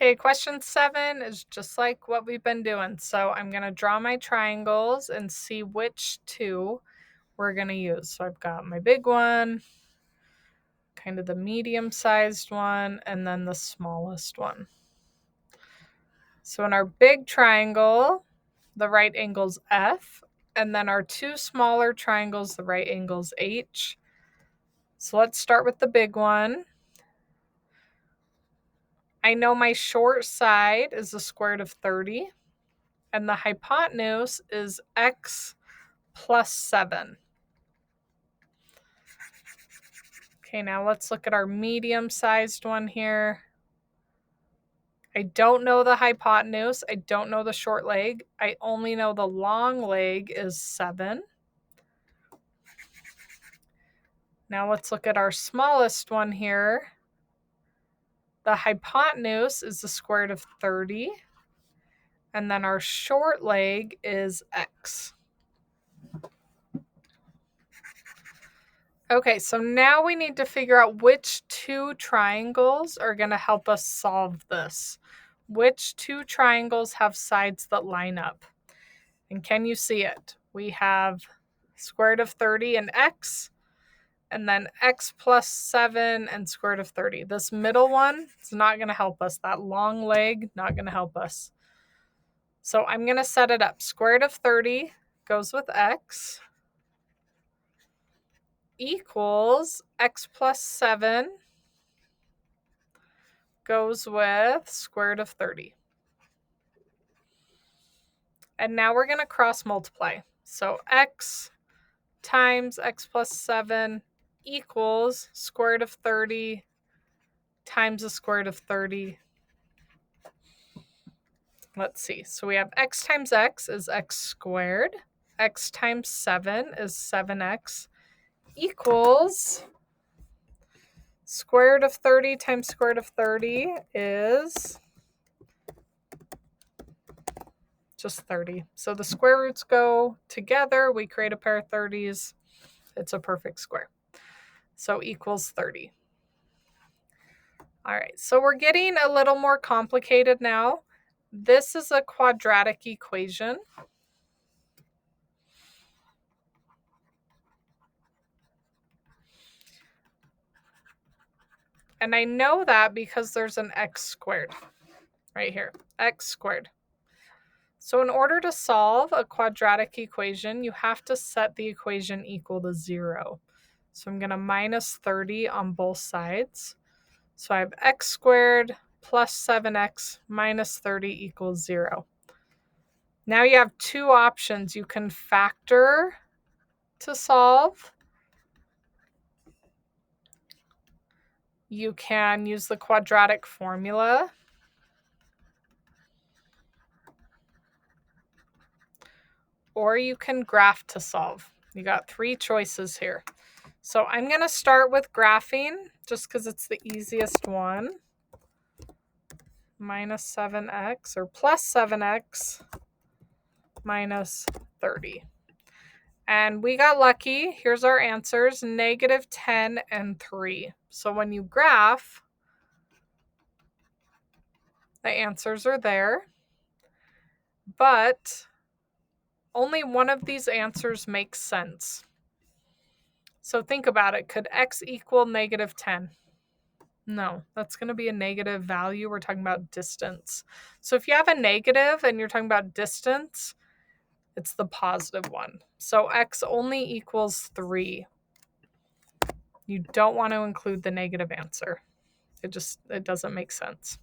Okay, question 7 is just like what we've been doing. So I'm going to draw my triangles and see which two we're going to use. So I've got my big one, kind of the medium-sized one, and then the smallest one. So in our big triangle, the right angle's F, and then our two smaller triangles, the right angle's H. So let's start with the big one. I know my short side is the square root of 30, and the hypotenuse is x plus 7. Okay, now let's look at our medium-sized one here. I don't know the hypotenuse. I don't know the short leg. I only know the long leg is 7. Now let's look at our smallest one here. The hypotenuse is the square root of 30. And then our short leg is x. Okay, so now we need to figure out which two triangles are going to help us solve this. Which two triangles have sides that line up? And can you see it? We have square root of 30 and x, and then x plus 7 and square root of 30. This middle one is not going to help us. That long leg, not going to help us. So I'm going to set it up. Square root of 30 goes with x equals x plus 7 goes with square root of 30. And now we're going to cross multiply. So x times x plus 7 equals square root of 30 times the square root of 30. Let's see. So we have x times x is x squared. X times 7 is 7x equals square root of 30 times square root of 30 is just 30. So the square roots go together. We create a pair of 30s. It's a perfect square. So equals 30. All right, so we're getting a little more complicated now. This is a quadratic equation. And I know that because there's an x squared right here, x squared. So in order to solve a quadratic equation, you have to set the equation equal to 0. So I'm going to minus 30 on both sides. So I have x squared plus 7x minus 30 equals 0. Now you have two options. You can factor to solve. You can use the quadratic formula. Or you can graph to solve. You got 3 choices here. So I'm going to start with graphing just because it's the easiest one. Minus 7x or plus 7x minus 30. And we got lucky. Here's our answers, negative 10 and 3. So when you graph, the answers are there. But only one of these answers makes sense. So think about it. Could x equal negative 10? No, that's going to be a negative value. We're talking about distance. So if you have a negative and you're talking about distance, it's the positive one. So x only equals 3. You don't want to include the negative answer. It doesn't make sense.